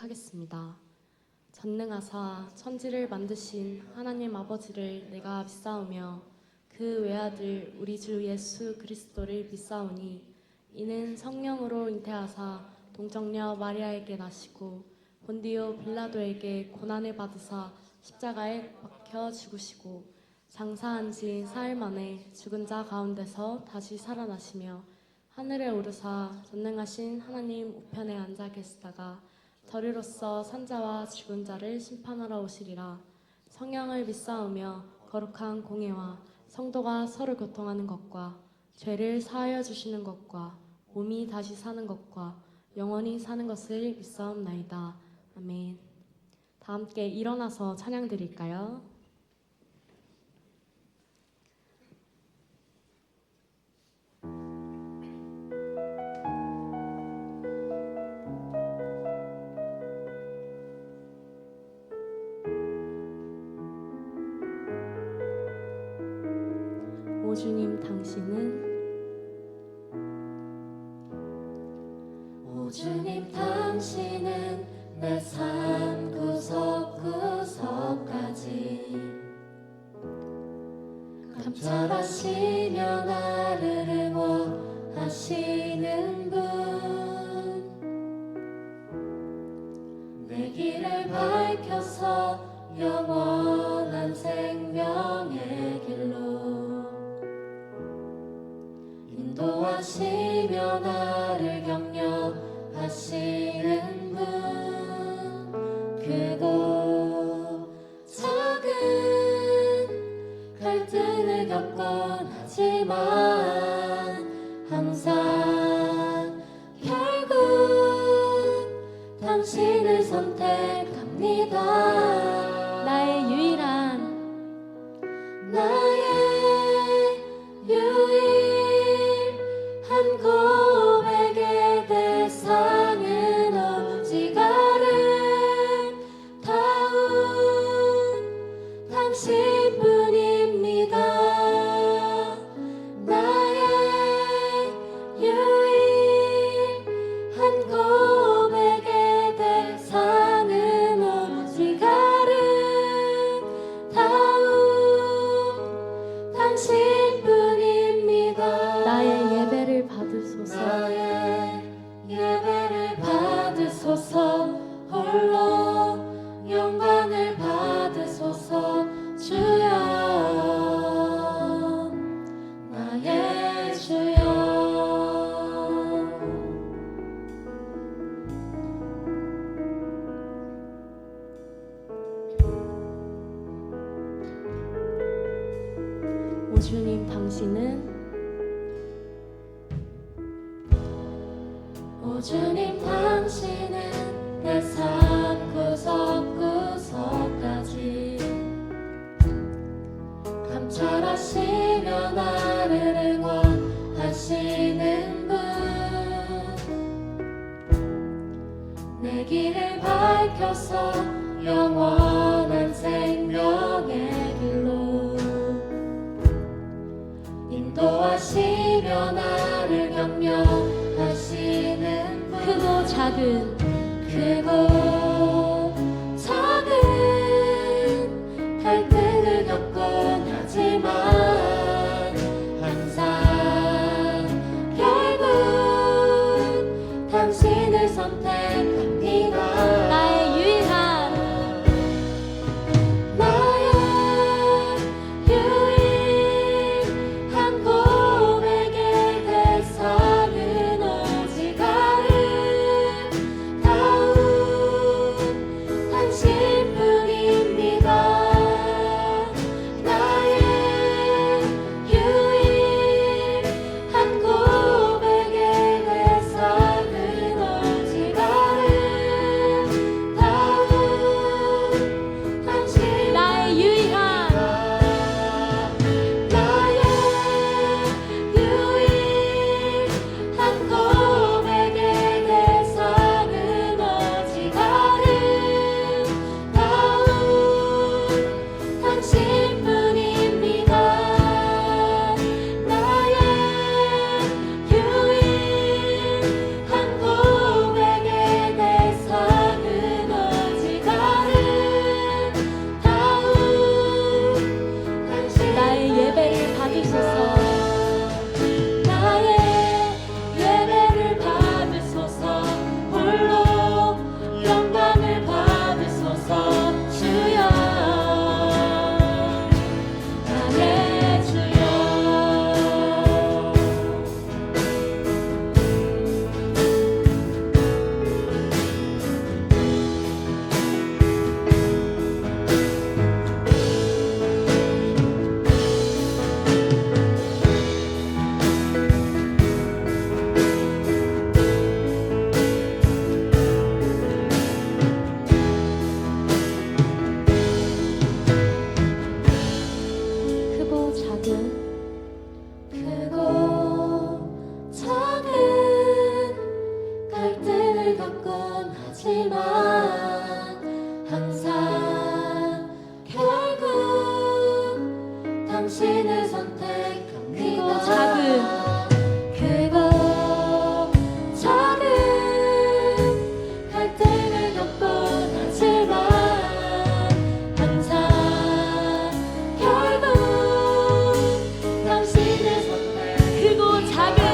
하겠습니다. 전능하사 천지를 만드신 하나님 아버지를 내가 믿사오며 그 외아들 우리 주 예수 그리스도를 믿사오니 이는 성령으로 잉태하사 동정녀 마리아에게 나시고 본디오 빌라도에게 고난을 받으사 십자가에 박혀 죽으시고 장사한 지 사흘 만에 죽은 자 가운데서 다시 살아나시며 하늘에 오르사 전능하신 하나님 우편에 앉아 계시다가 저리로서 산자와 죽은 자를 심판하러 오시리라. 성령을 믿사오며 거룩한 공예와 성도가 서로 교통하는 것과 죄를 사하여 주시는 것과 몸이 다시 사는 것과 영원히 사는 것을 믿사옵나이다. 아멘. 다 함께 일어나서 찬양 드릴까요? 오 주님 당신은 오 주님 당신은 내 삶 구석구석까지 감찰하시며 나를 응원하시는 분, 내 길을 밝혀서 영원한 생명의 길로 인도하시며 나를 격려하시는 분, 크고 작은 갈등을 겪곤 하지만 항상 결국 당신을 선택합니다. 나의 유일한 고백의 대상은 오직 아름다운 당신뿐입니다. 나의 유일한 고백의 대상은 오직 아름다운 당신뿐입니다. 나의 예배를 받으소서. 나의 예배를 받으소서. 홀로 영광을 받으소서. 주여, 나의 주여. 오 주님 당신은 오 주님 당신은 내 삶 구석구석까지 감찰하시며 나를 응원하시는 분, 내 길을 밝혀서 영원한 생명의 길로 인도하시며 나를 격려하시는 분, 크고 작은 갈등을 겪곤 하지만 항상 결국 당신을 선택합니다. 나의 유일한 고백의 대상은 오직 아름다운 갈등을 겪곤 하지만 항상 결국 당신의 선택 크고 작은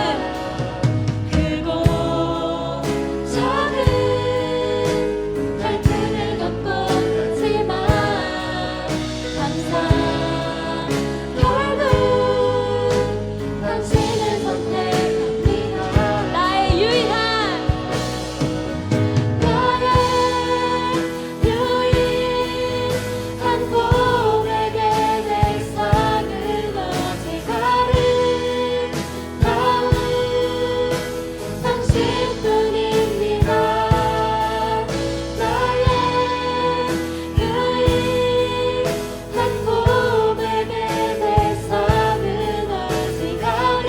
갈등을 겪곤 하지만 항상 결국 당신을 선택합니다. 나의 유일한 고백에 내 상을 오직 아름다운 당신뿐입니다. 나의 유일한 고백에 내 상은 오직 아름다운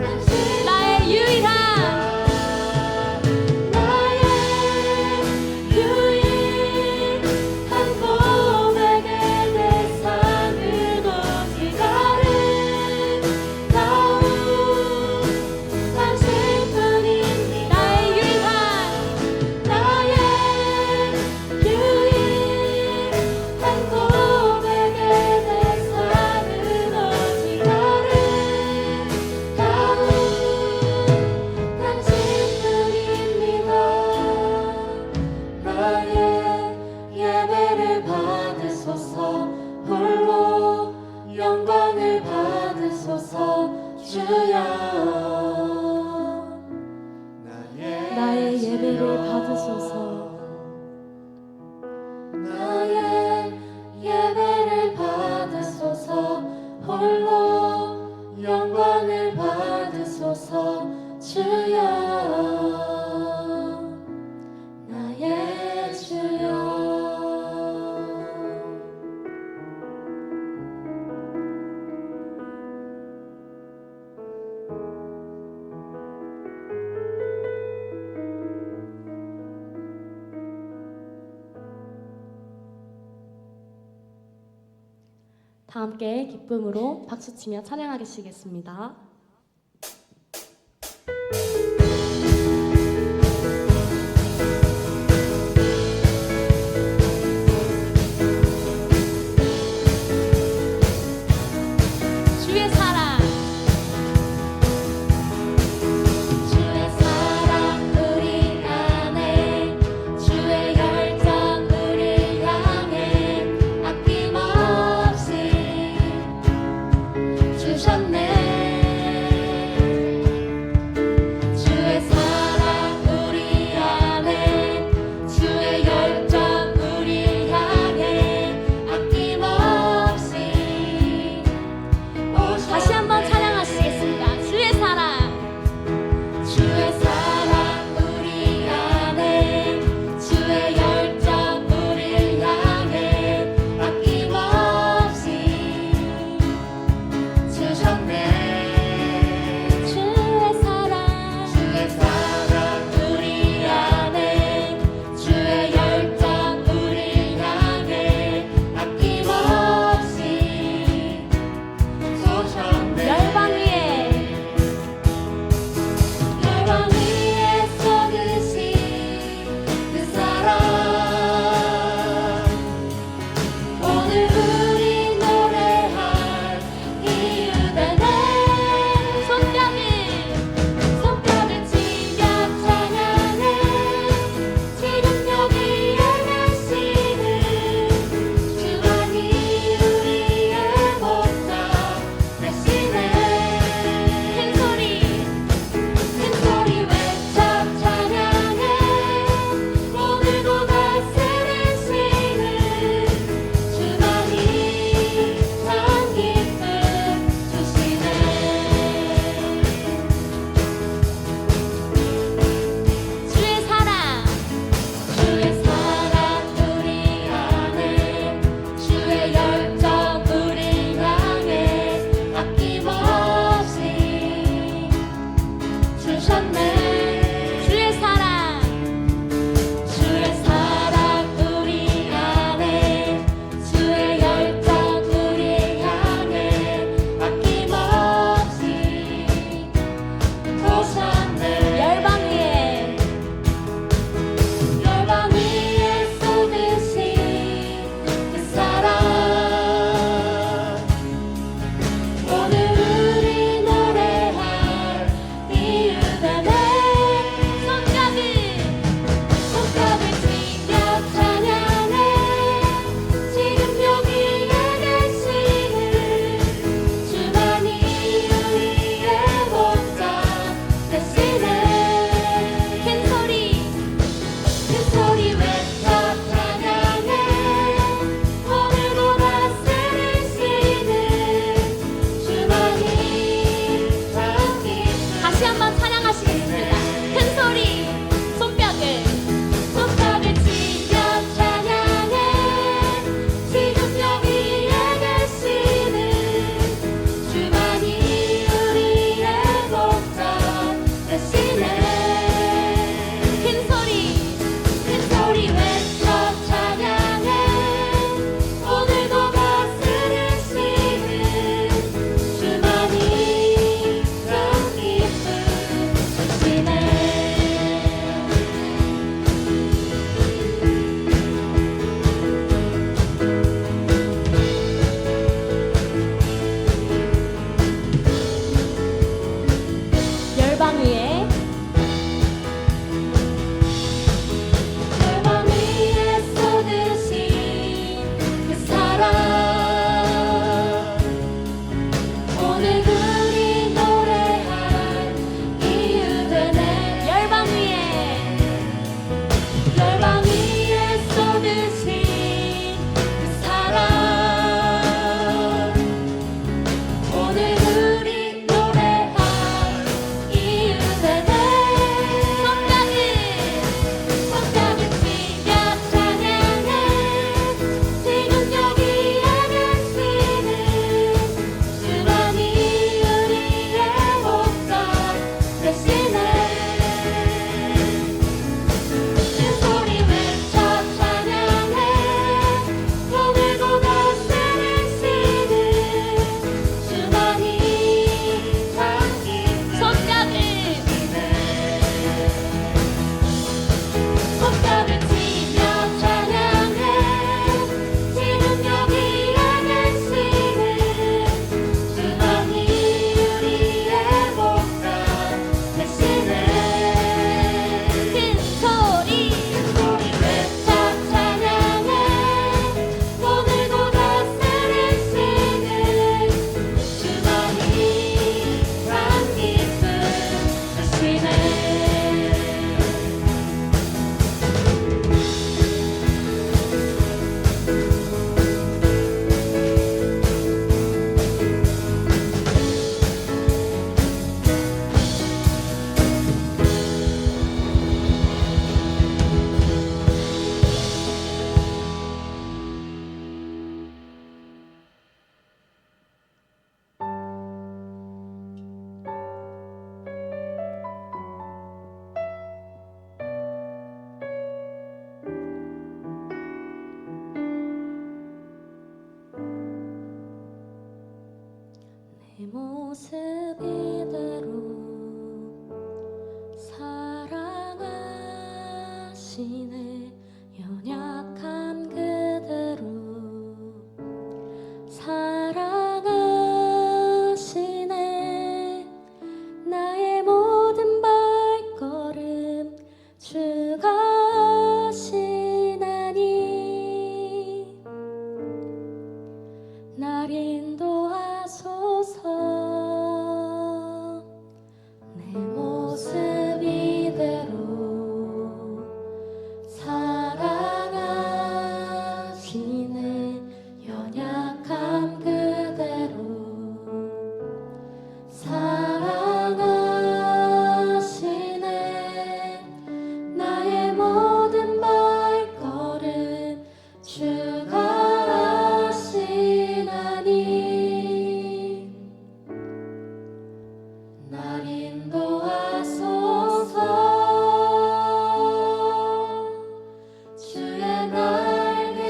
당신 나의 유일한 고백에 내 상을 오직 아름다운 당신뿐입니다. 나의 유일한 고백에 내 상을 오직 아름다운 당신뿐입니다. 나의 예배를 받으소서 홀로 영광을 받으소서 주여. 나의 예배를 받으소서. 나의 예배를 받으소서 홀로 영광을 받으소서 주여. 나의 주여. 다 함께 기쁨으로 박수치며 찬양하시겠습니다. 주의 사랑 주의 사랑 우리 안에 주의 열정 우리 향해 아낌없이 주셨네. 모습 이대로 사랑하시네. 연약한 그대로 사랑하시네. 나의 모든 발걸음 주가 하시나니 날 인도하소서. 내 모습 이대로 사랑하시네. 연약한 그대로 사랑하시네. 나의 모든 발걸음 주가 하시나니 날 인도하소서. 주의 날개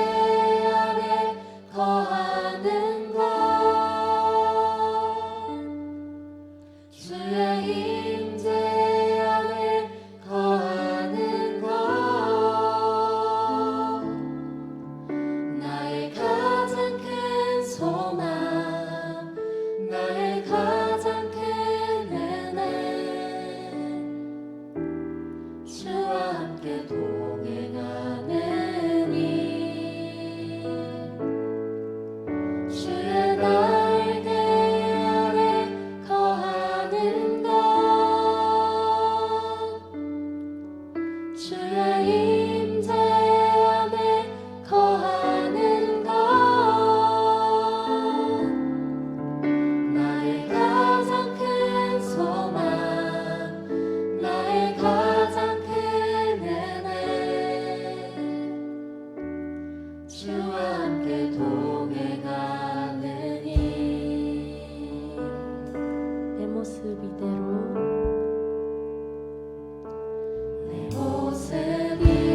아래 거하는 것, 주의 임재 안에 거하는 것, 나의 가장 큰 소망, 나의 가장 큰 은혜, 주와 함께 동행하는 일. 주의 날개 아래 거하는 것, 주의 임재 안에 거하는 것, 나의 가장 큰 소망, 나의 가장 큰 은혜, 주와 함께 동행하는 일. 내 모습 이대로 내 모습 이대로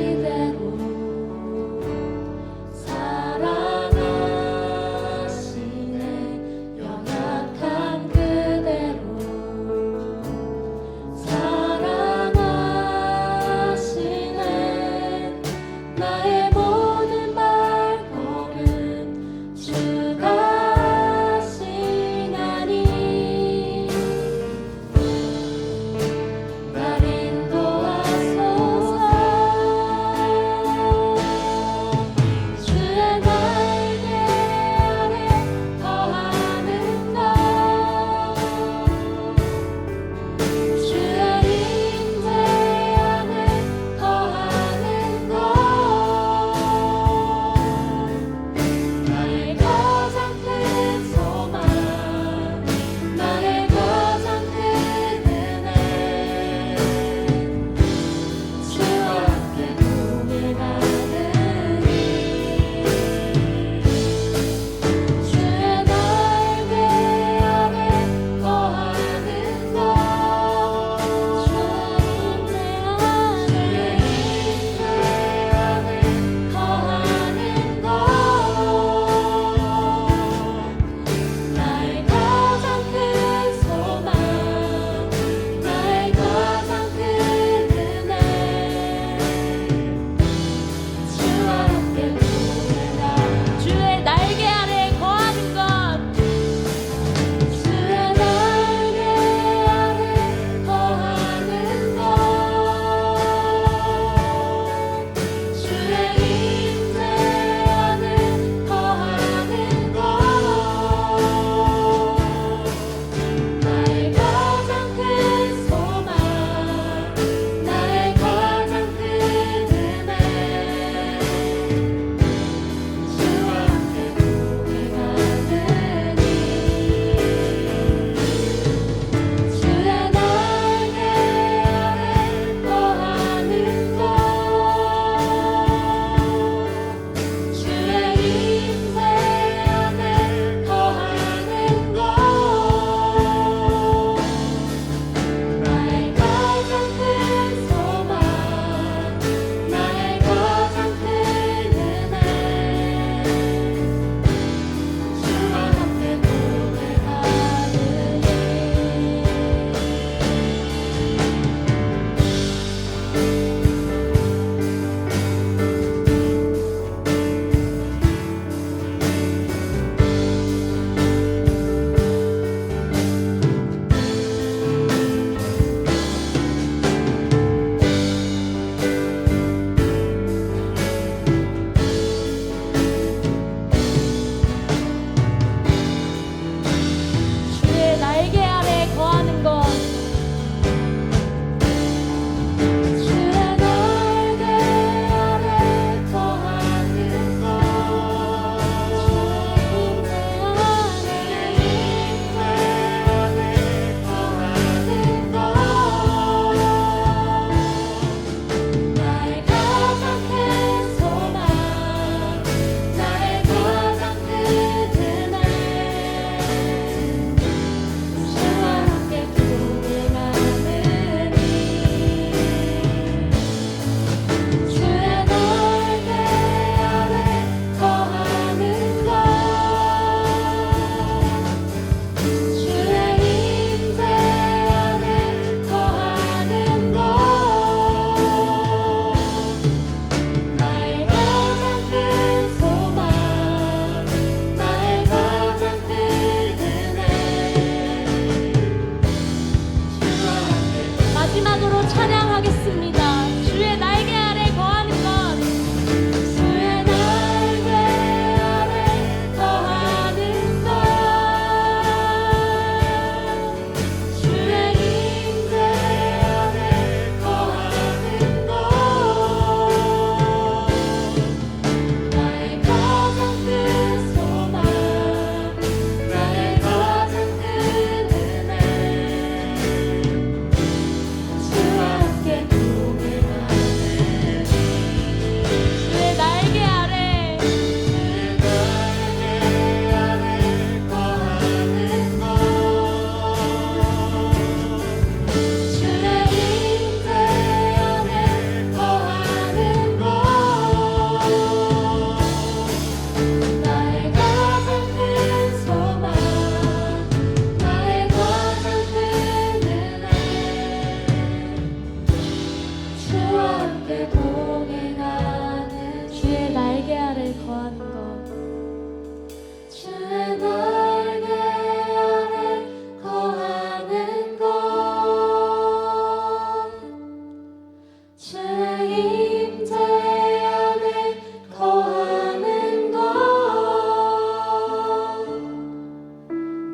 주의 임재 안에 거하는 것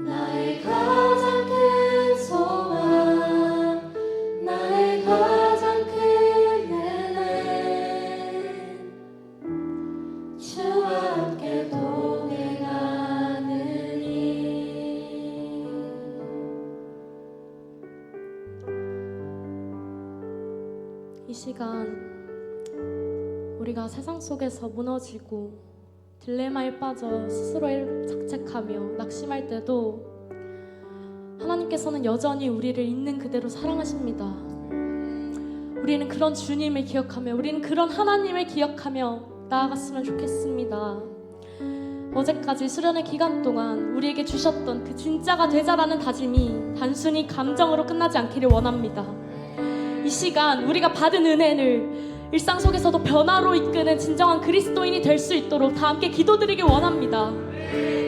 나의 가장 큰 소망 나의 가장 큰 은혜 주와 함께 동행하느니 이 시간 우리가 세상 속에서 무너지고 딜레마에 빠져 스스로를 자책하며 낙심할 때도 하나님께서는 여전히 우리를 있는 그대로 사랑하십니다. 우리는 그런 주님을 기억하며 우리는 그런 하나님을 기억하며 나아갔으면 좋겠습니다. 어제까지 수련의 기간 동안 우리에게 주셨던 그 진짜가 되자라는 다짐이 단순히 감정으로 끝나지 않기를 원합니다. 이 시간 우리가 받은 은혜를 일상 속에서도 변화로 이끄는 진정한 그리스도인이 될 수 있도록 다 함께 기도드리길 원합니다.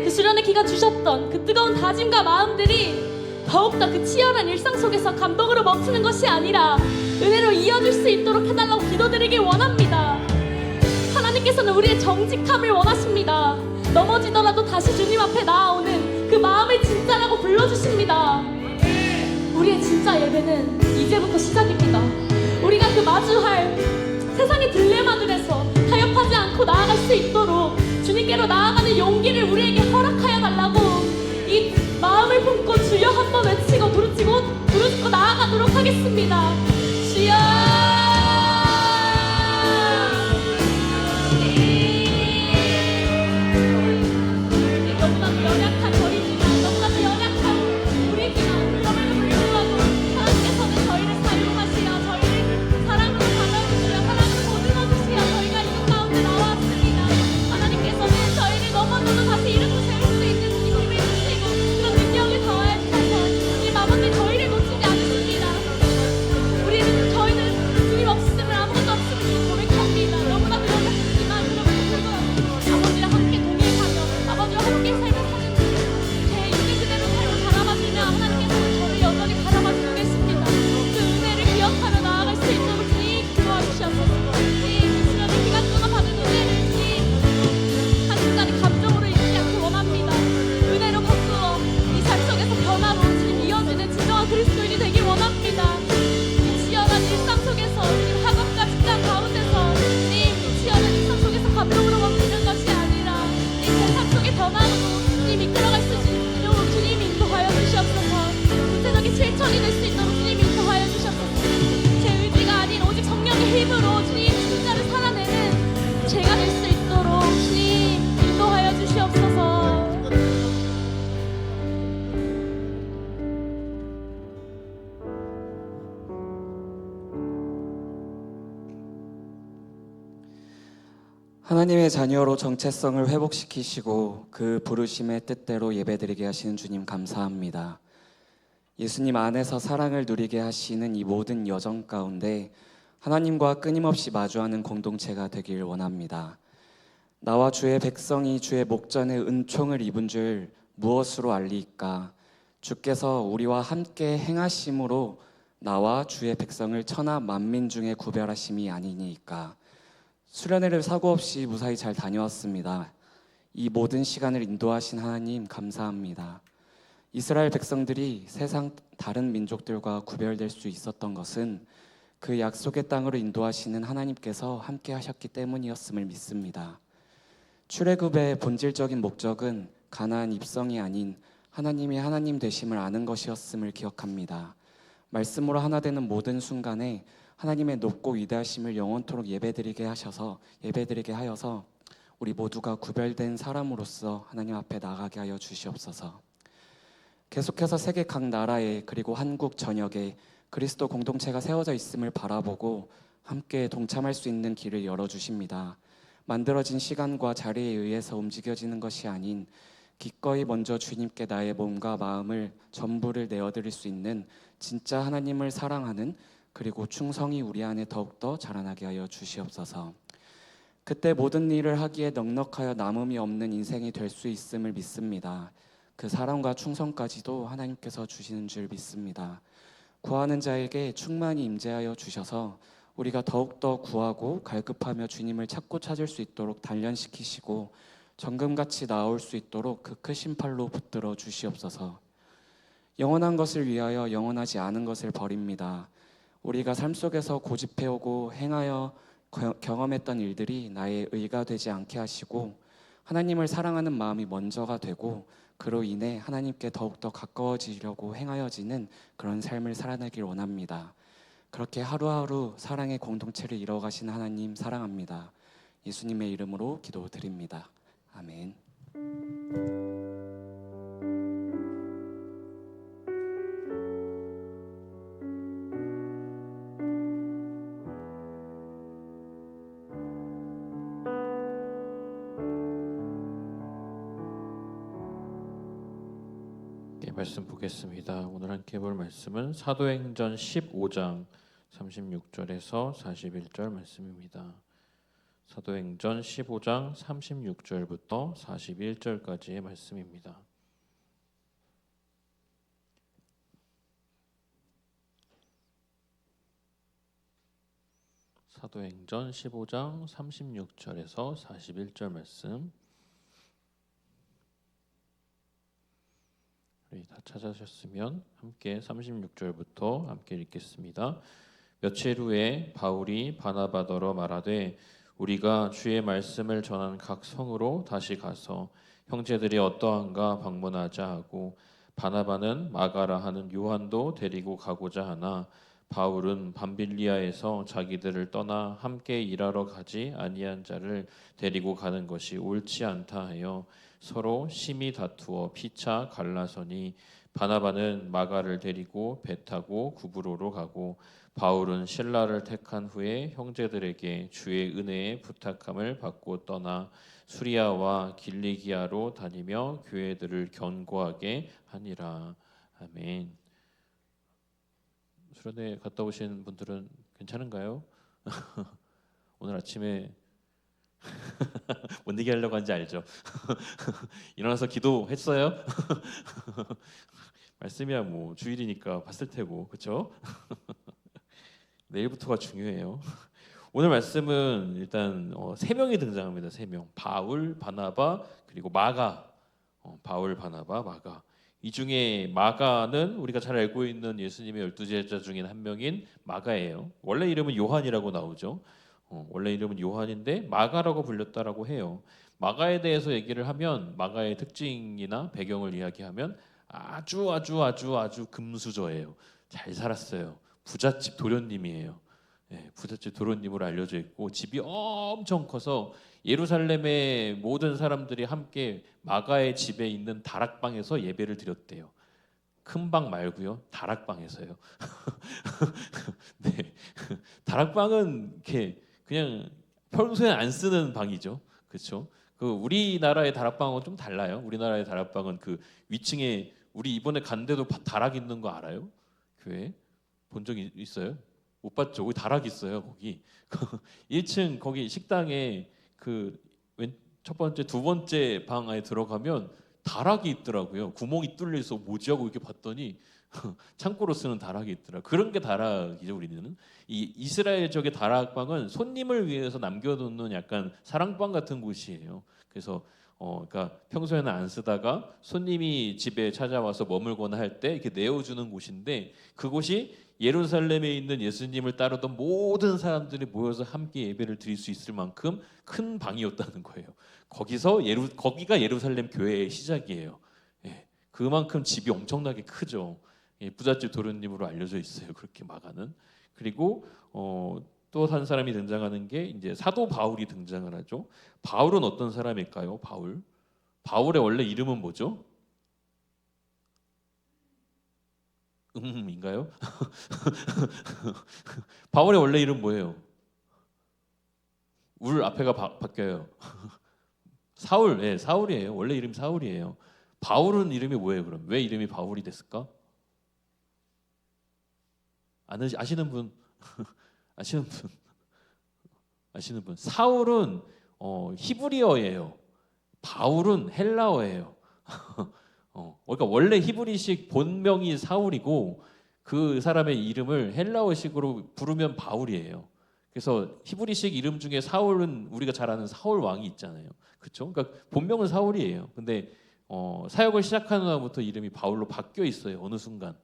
그 수련의 기간 주셨던 그 뜨거운 다짐과 마음들이 더욱더 그 치열한 일상 속에서 감동으로 멈추는 것이 아니라 은혜로 이어질 수 있도록 해달라고 기도드리길 원합니다. 하나님께서는 우리의 정직함을 원하십니다. 넘어지더라도 다시 주님 앞에 나아오는 그 마음을 진짜라고 불러주십니다. 우리의 진짜 예배는 이제부터 시작입니다. 우리가 그 마주할 세상의 딜레마들에서 타협하지 않고 나아갈 수 있도록 주님께로 나아가는 용기를 우리에게 허락하여 달라고 이 마음을 품고 주여 한번 외치고 부르짖고 나아가도록 하겠습니다. 주여 너무나도 연약한 저희지만 너무나도 연약한 우리지만 그럼에도 불구하고 하나님께서는 저희를 사용하시어 저희를 사랑으로 받아주시어 사랑으로 보듬어 주시어 저희가 이 가운데 나왔습니다. 하나님께서는 저희를 넘어져도 다시 일으켜 세울 수 있는 힘을 주시고 그런 능력을 더하여 주셔서 주님 아버지 저희를 놓치지 않으십니다. 저희는 주님 없음을 아무것도 없음을 고백합니다. 너무나도 연약하지만 그럼에도 불구하고 아버지랑 함께 동행하며 아버지와 함께 삶을 사는 제 있는 그대로 삶을 바라봐주며 하나님께서는 저를 여전히 바라봐주고 계십니다. 그 은혜를 기억하며 나아갈 수 있도록 주님 도와주시옵소서. 주님 수련의 기간 동안 받은 은혜를 주님 한 순간의 감정으로 잊지 않기 원합니다. 은혜로 바꾸어 이 삶 속에서 변화로 주님 이어지는 진정한 그리스도인이 되길 원합니다. 이 치열한 일상 속에서 주님 학업과 직장 가운데서 주님 이 치열한 일상 속에서 감동으로 멈추는 것이 아니라 이 세상 속의 변화로 주님 이끌어갈 수 있도록 주님 인도하여 주시옵소서. 구체적인 실천이 될 수 있도록 주님 인도하여 주시옵소서. 제 의지가 아닌 오직 성령의 힘으로 주님 진짜를 살아내는 제가 될 수 있도록 주님 인도하여 주시옵소서. 하나님의 자녀로 정체성을 회복시키시고 그 부르심의 뜻대로 예배드리게 하시는 주님 감사합니다. 예수님 안에서 사랑을 누리게 하시는 이 모든 여정 가운데 하나님과 끊임없이 마주하는 공동체가 되길 원합니다. 나와 주의 백성이 주의 목전에 은총을 입은 줄 무엇으로 알리까? 주께서 우리와 함께 행하심으로 나와 주의 백성을 천하 만민 중에 구별하심이 아니니까. 수련회를 사고 없이 무사히 잘 다녀왔습니다. 이 모든 시간을 인도하신 하나님 감사합니다. 이스라엘 백성들이 세상 다른 민족들과 구별될 수 있었던 것은 그 약속의 땅으로 인도하시는 하나님께서 함께 하셨기 때문이었음을 믿습니다. 출애굽의 본질적인 목적은 가나안 입성이 아닌 하나님이 하나님 되심을 아는 것이었음을 기억합니다. 말씀으로 하나 되는 모든 순간에 하나님의 높고 위대하심을 영원토록 예배드리게 하여서 우리 모두가 구별된 사람으로서 하나님 앞에 나가게 하여 주시옵소서. 계속해서 세계 각 나라에 그리고 한국 전역에 그리스도 공동체가 세워져 있음을 바라보고 함께 동참할 수 있는 길을 열어주십니다. 만들어진 시간과 자리에 의해서 움직여지는 것이 아닌 기꺼이 먼저 주님께 나의 몸과 마음을 전부를 내어드릴 수 있는 진짜 하나님을 사랑하는 그리고 충성이 우리 안에 더욱더 자라나게 하여 주시옵소서. 그때 모든 일을 하기에 넉넉하여 남음이 없는 인생이 될 수 있음을 믿습니다. 그 사랑과 충성까지도 하나님께서 주시는 줄 믿습니다. 구하는 자에게 충만히 임재하여 주셔서 우리가 더욱더 구하고 갈급하며 주님을 찾고 찾을 수 있도록 단련시키시고 정금같이 나올 수 있도록 그 크신 팔로 붙들어 주시옵소서. 영원한 것을 위하여 영원하지 않은 것을 버립니다. 우리가 삶 속에서 고집해오고 행하여 경험했던 일들이 나의 의가 되지 않게 하시고 하나님을 사랑하는 마음이 먼저가 되고 그로 인해 하나님께 더욱더 가까워지려고 행하여지는 그런 삶을 살아내길 원합니다. 그렇게 하루하루 사랑의 공동체를 이뤄가신 하나님 사랑합니다. 예수님의 이름으로 기도드립니다. 아멘. 네, 말씀 보겠습니다. 오늘 함께 볼 말씀은 사도행전 15장 36절에서 41절 말씀입니다. 사도행전 15장 36절부터 41절까지의 말씀입니다. 사도행전 15장 36절에서 41절 말씀. 우리 다 찾으셨으면 함께 36절부터 함께 읽겠습니다. 며칠 후에 바울이 바나바더러 말하되 우리가 주의 말씀을 전한 각 성으로 다시 가서 형제들이 어떠한가 방문하자 하고 바나바는 마가라 하는 요한도 데리고 가고자 하나 바울은 밤빌리아에서 자기들을 떠나 함께 일하러 가지 아니한 자를 데리고 가는 것이 옳지 않다 하여 서로 심히 다투어 피차 갈라서니 바나바는 마가를 데리고 배 타고 구브로로 가고 바울은 실라를 택한 후에 형제들에게 주의 은혜에 부탁함을 받고 떠나 수리아와 길리기아로 다니며 교회들을 견고하게 하니라. 아멘. 수련회 갔다 오신 분들은 괜찮은가요? 오늘 아침에 뭔 얘기하려고 하는지 알죠? 일어나서 기도했어요? 말씀이야 뭐 주일이니까 봤을 테고 그렇죠? 내일부터가 중요해요. 오늘 말씀은 일단 세 명이 등장합니다. 세 명. 바울, 바나바 그리고 마가. 바울, 바나바, 마가. 이 중에 마가는 우리가 잘 알고 있는 예수님의 12제자 중인 한 명인 마가예요. 원래 이름은 요한이라고 나오죠. 원래 이름은 요한인데 마가라고 불렸다라고 해요. 마가에 대해서 얘기를 하면 마가의 특징이나 배경을 이야기하면 아주 금수저예요. 잘 살았어요. 부잣집 도련님이에요. 네, 부잣집 도련님으로 알려져 있고 집이 엄청 커서 예루살렘의 모든 사람들이 함께 마가의 집에 있는 다락방에서 예배를 드렸대요. 큰 방 말고요. 다락방에서요. 네, 다락방은 이렇게 그냥 평소에 안 쓰는 방이죠. 그렇죠? 그 우리나라의 다락방은 좀 달라요. 우리나라의 다락방은 그 위층에 우리 이번에 간데도 다락 있는 거 알아요? 교회 본 적 있어요? 못 봤죠? 거기 다락 있어요. 거기 1층 거기 식당에 그 첫 번째 두 번째 방 안에 들어가면 다락이 있더라고요. 구멍이 뚫려 있어 뭐지 하고 이렇게 봤더니 창고로 쓰는 다락이 있더라. 그런 게 다락이죠. 우리는 이 이스라엘적의 다락방은 손님을 위해서 남겨놓는 약간 사랑방 같은 곳이에요. 그래서 그러니까 평소에는 안 쓰다가 손님이 집에 찾아와서 머물거나 할 때 이렇게 내어주는 곳인데 그곳이 예루살렘에 있는 예수님을 따르던 모든 사람들이 모여서 함께 예배를 드릴 수 있을 만큼 큰 방이었다는 거예요. 거기가 예루살렘 교회의 시작이에요. 예, 그만큼 집이 엄청나게 크죠. 예, 부잣집 도련님으로 알려져 있어요. 그렇게 마가는. 그리고 또 한 사람이 등장하는 게 이제 사도 바울이 등장을 하죠. 바울은 어떤 사람일까요? 바울의 원래 이름은 뭐죠? 인가요? 바울의 원래 이름 뭐예요? 울 앞에가 바뀌어요. 사울, 예, 사울이에요. 원래 이름이 사울이에요. 바울은 이름이 뭐예요? 그럼 왜 이름이 바울이 됐을까? 아시는 분? 아시는 분? 사울은 히브리어예요. 바울은 헬라어예요. 그러니까 원래 히브리식 본명이 사울이고 그 사람의 이름을 헬라어식으로 부르면 바울이에요. 그래서 히브리식 이름 중에 사울은 우리가 잘 아는 사울 왕이 있잖아요. 그렇죠? 그러니까 본명은 사울이에요. 근데 사역을 시작하는 날부터 이름이 바울로 바뀌어 있어요. 어느 순간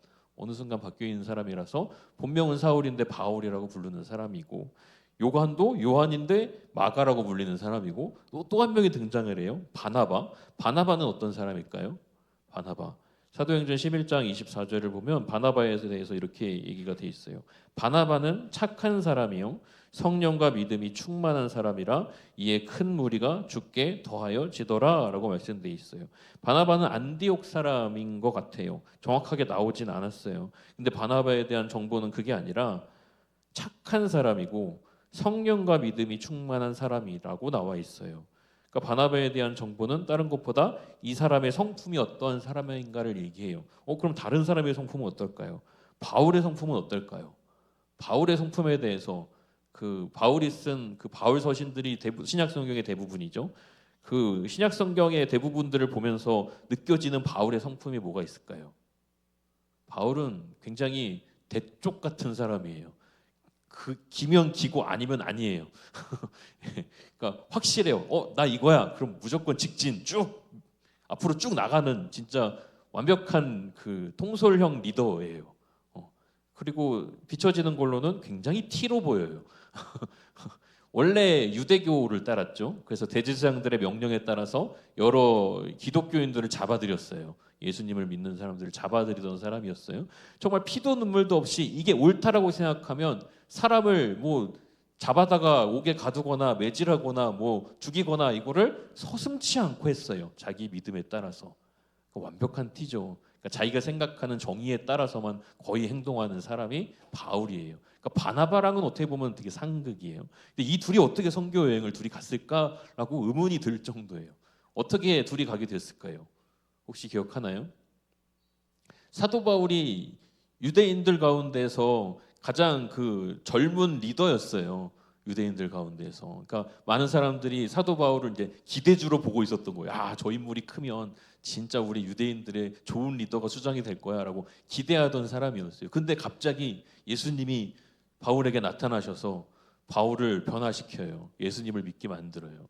바뀌어 있는 사람이라서 본명은 사울인데 바울이라고 부르는 사람이고, 요한도 요한인데 마가라고 불리는 사람이고, 또 한 명이 등장을 해요. 바나바는 어떤 사람일까요? 바나바. 사도행전 11장 24절을 보면 바나바에 대해서 이렇게 얘기가 돼 있어요. 바나바는 착한 사람이요 성령과 믿음이 충만한 사람이라 이에 큰 무리가 죽게 더하여 지더라라고 말씀돼 있어요. 바나바는 안디옥 사람인 것 같아요. 정확하게 나오진 않았어요. 근데 바나바에 대한 정보는 그게 아니라 착한 사람이고 성령과 믿음이 충만한 사람이라고 나와 있어요. 그러니까 바나바에 대한 정보는 다른 것보다 이 사람의 성품이 어떤 사람인가를 얘기해요. 그럼 다른 사람의 성품은 어떨까요? 바울의 성품은 어떨까요? 바울의 성품에 대해서 그 바울이 쓴 그 바울 서신들이 신약 성경의 대부분이죠. 그 신약 성경의 대부분들을 보면서 느껴지는 바울의 성품이 뭐가 있을까요? 바울은 굉장히 대쪽 같은 사람이에요. 그 기면 기고 아니면 아니에요. 그러니까 확실해요. 나 이거야. 그럼 무조건 직진 쭉 앞으로 쭉 나가는 진짜 완벽한 그 통솔형 리더예요. 그리고 비춰지는 걸로는 굉장히 T로 보여요. 원래 유대교를 따랐죠. 그래서 대제사장들의 명령에 따라서 여러 기독교인들을 잡아들였어요. 예수님을 믿는 사람들을 잡아들이던 사람이었어요. 정말 피도 눈물도 없이 이게 옳다라고 생각하면 사람을 뭐 잡아다가 옥에 가두거나 매질하거나 뭐 죽이거나 이거를 서슴지 않고 했어요. 자기 믿음에 따라서. 완벽한 T죠. 그러니까 자기가 생각하는 정의에 따라서만 거의 행동하는 사람이 바울이에요. 그러니까 바나바랑은 어떻게 보면 되게 상극이에요. 근데 이 둘이 어떻게 선교 여행을 둘이 갔을까라고 의문이 들 정도예요. 어떻게 둘이 가게 됐을까요? 혹시 기억하나요? 사도 바울이 유대인들 가운데서 가장 그 젊은 리더였어요. 유대인들 가운데서. 그러니까 많은 사람들이 사도 바울을 이제 기대주로 보고 있었던 거예요. 저 인물이 크면 진짜 우리 유대인들의 좋은 리더가 수장이 될 거야라고 기대하던 사람이었어요. 근데 갑자기 예수님이 바울에게 나타나셔서 바울을 변화시켜요. 예수님을 믿게 만들어요.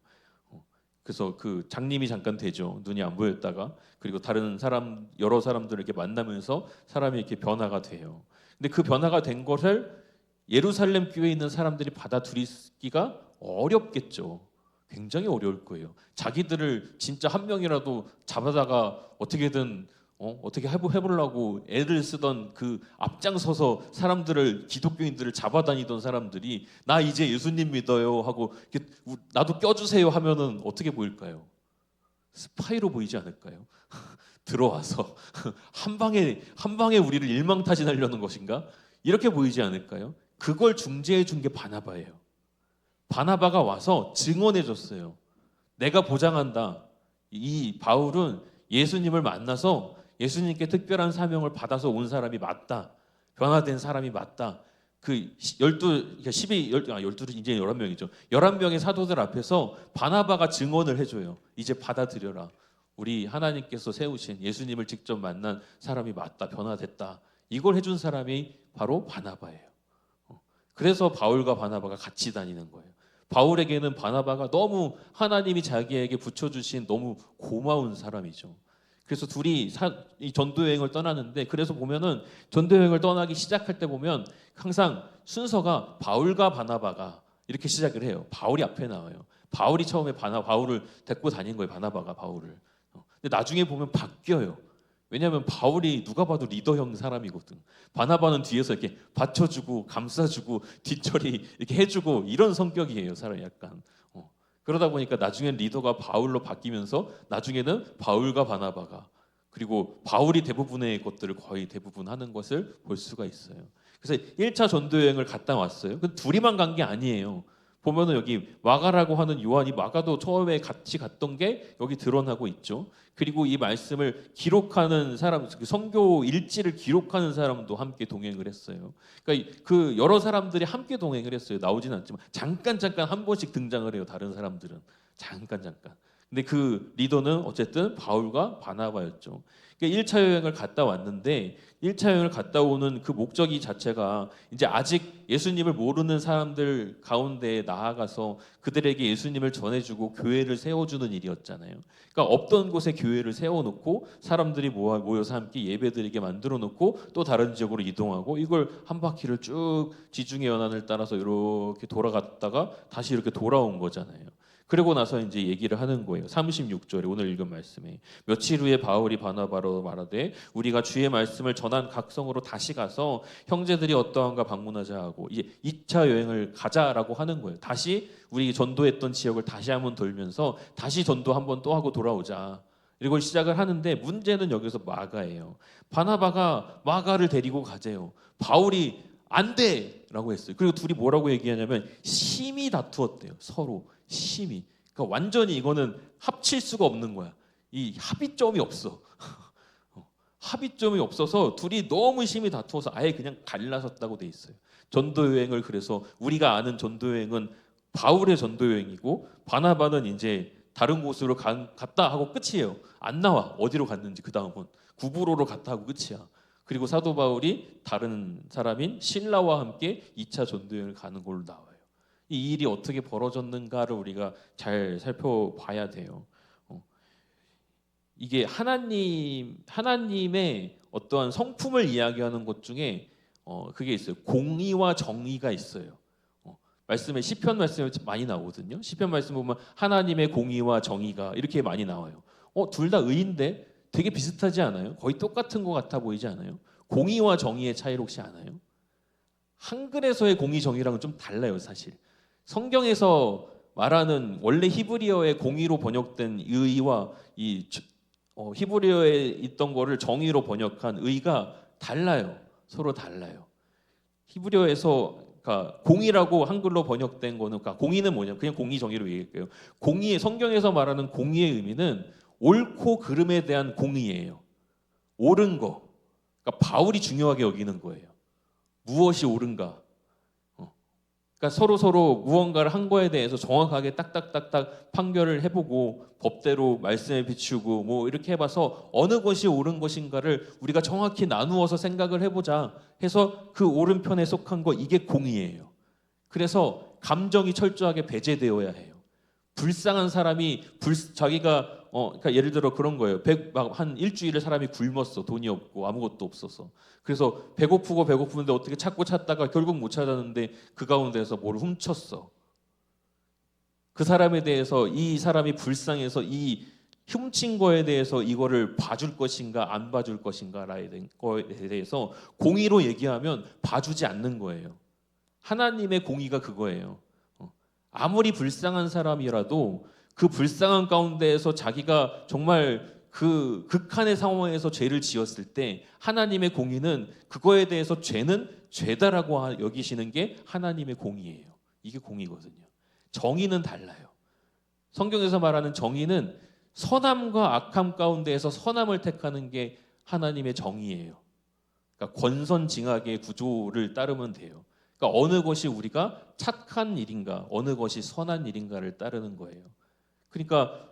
그래서 그 장님이 잠깐 되죠. 눈이 안 보였다가. 그리고 다른 사람 여러 사람들을 이렇게 만나면서 사람이 이렇게 변화가 돼요. 근데 그 변화가 된 것을 예루살렘 교회에 있는 사람들이 받아들이기가 어렵겠죠. 굉장히 어려울 거예요. 자기들을 진짜 한 명이라도 잡아다가 어떻게든 어떻게 해보려고 애를 쓰던 그 앞장서서 사람들을 기독교인들을 잡아다니던 사람들이 나 이제 예수님 믿어요 하고 나도 껴주세요 하면은 어떻게 보일까요? 스파이로 보이지 않을까요? 들어와서 한 방에 우리를 일망타진하려는 것인가? 이렇게 보이지 않을까요? 그걸 중재해 준 게 바나바예요. 바나바가 와서 증언해 줬어요. 내가 보장한다. 이 바울은 예수님을 만나서 예수님께 특별한 사명을 받아서 온 사람이 맞다. 변화된 사람이 맞다. 그 12, 이제 11명이죠. 11명의 사도들 앞에서 바나바가 증언을 해줘요. 이제 받아들여라. 우리 하나님께서 세우신 예수님을 직접 만난 사람이 맞다. 변화됐다. 이걸 해준 사람이 바로 바나바예요. 그래서 바울과 바나바가 같이 다니는 거예요. 바울에게는 바나바가 너무 하나님이 자기에게 붙여주신 너무 고마운 사람이죠. 그래서 둘이 이 전도여행을 떠나는데, 그래서 보면은 전도여행을 떠나기 시작할 때 보면 항상 순서가 바울과 바나바가 이렇게 시작을 해요. 바울이 앞에 나와요. 바울이 처음에 바울을 데리고 다닌 거예요. 바나바가 바울을. 근데 나중에 보면 바뀌어요. 왜냐하면 바울이 누가 봐도 리더형 사람이거든. 바나바는 뒤에서 이렇게 받쳐주고 감싸주고 뒷처리 이렇게 해주고 이런 성격이에요. 사람이 약간. 그러다 보니까 나중엔 리더가 바울로 바뀌면서 나중에는 바울과 바나바가, 그리고 바울이 대부분의 것들을 거의 대부분 하는 것을 볼 수가 있어요. 그래서 1차 전도여행을 갔다 왔어요. 그 둘이만 간 게 아니에요. 보면은 여기 마가라고 하는 요한이, 마가도 처음에 같이 갔던 게 여기 드러나고 있죠. 그리고 이 말씀을 기록하는 사람, 그 선교 일지를 기록하는 사람도 함께 동행을 했어요. 그러니까 그 여러 사람들이 함께 동행을 했어요. 나오진 않지만 잠깐 한 번씩 등장을 해요. 다른 사람들은 잠깐. 근데 그 리더는 어쨌든 바울과 바나바였죠. 그러니까 1차 여행을 갔다 왔는데 1차 여행을 갔다 오는 그 목적이 자체가 이제 아직 예수님을 모르는 사람들 가운데 나아가서 그들에게 예수님을 전해주고 교회를 세워주는 일이었잖아요. 그러니까 없던 곳에 교회를 세워놓고 사람들이 모여서 함께 예배드리게 만들어놓고 또 다른 지역으로 이동하고 이걸 한 바퀴를 쭉 지중해 연안을 따라서 이렇게 돌아갔다가 다시 이렇게 돌아온 거잖아요. 그러고 나서 이제 얘기를 하는 거예요. 36절에 오늘 읽은 말씀에 며칠 후에 바울이 바나바로 말하되 우리가 주의 말씀을 전한 각성으로 다시 가서 형제들이 어떠한가 방문하자 하고 이제 2차 여행을 가자라고 하는 거예요. 다시 우리 전도했던 지역을 다시 한번 돌면서 다시 전도 한번 또 하고 돌아오자. 이걸 시작을 하는데 문제는 여기서 마가예요. 바나바가 마가를 데리고 가재요. 바울이 안 돼라고 했어요. 그리고 둘이 뭐라고 얘기하냐면 심히 다투었대요. 서로 심히. 그러니까 완전히 이거는 합칠 수가 없는 거야. 이 합의점이 없어. 합의점이 없어서 둘이 너무 심히 다투어서 아예 그냥 갈라섰다고 돼 있어요. 전도 여행을 그래서 우리가 아는 전도 여행은 바울의 전도 여행이고 바나바는 이제 다른 곳으로 갔다 하고 끝이에요. 안 나와. 어디로 갔는지 그 다음은 구브로로 갔다 하고 끝이야. 그리고 사도 바울이 다른 사람인 신라와 함께 2차 전도 여행을 가는 걸로 나와요. 이 일이 어떻게 벌어졌는가를 우리가 잘 살펴봐야 돼요. 이게 하나님의 어떠한 성품을 이야기하는 것 중에 그게 있어요. 공의와 정의가 있어요. 말씀에 시편 말씀에 많이 나오거든요. 시편 말씀 보면 하나님의 공의와 정의가 이렇게 많이 나와요. 둘 다 의인데 되게 비슷하지 않아요? 거의 똑같은 것 같아 보이지 않아요? 공의와 정의의 차이를 혹시 아나요? 한글에서의 공의 정의랑은 좀 달라요, 사실. 성경에서 말하는 원래 히브리어의 공의로 번역된 의와 이 히브리어에 있던 거를 정의로 번역한 의가 달라요. 서로 달라요. 히브리어에서 그러니까 공의라고 한글로 번역된 거는 그러니까 공의는 뭐냐? 그냥 공의 정의로 얘기할게요. 공의 성경에서 말하는 공의의 의미는 옳고 그름에 대한 공의예요. 옳은 거. 그러니까 바울이 중요하게 여기는 거예요. 무엇이 옳은가? 그러니까 서로 무언가를 한 거에 대해서 정확하게 딱딱딱딱 판결을 해보고 법대로 말씀에 비추고 뭐 이렇게 해봐서 어느 것이 옳은 것인가를 우리가 정확히 나누어서 생각을 해보자 해서 그 옳은 편에 속한 거 이게 공의예요. 그래서 감정이 철저하게 배제되어야 해요. 불쌍한 사람이 자기가 그러니까 예를 들어 그런 거예요. 한 일주일을 사람이 굶었어. 돈이 없고 아무것도 없어서. 그래서 배고프는데 어떻게 찾다가 결국 못 찾았는데 그 가운데서 뭘 훔쳤어. 그 사람에 대해서 이 사람이 불쌍해서 이 훔친 거에 대해서 이거를 봐줄 것인가 안 봐줄 것인가에 대해서 공의로 얘기하면 봐주지 않는 거예요. 하나님의 공의가 그거예요. 아무리 불쌍한 사람이라도 그 불쌍한 가운데에서 자기가 정말 그 극한의 상황에서 죄를 지었을 때 하나님의 공의는 그거에 대해서 죄는 죄다라고 여기시는 게 하나님의 공의예요. 이게 공의거든요. 정의는 달라요. 성경에서 말하는 정의는 선함과 악함 가운데에서 선함을 택하는 게 하나님의 정의예요. 그러니까 권선징악의 구조를 따르면 돼요. 그러니까 어느 것이 우리가 착한 일인가, 어느 것이 선한 일인가를 따르는 거예요. 그러니까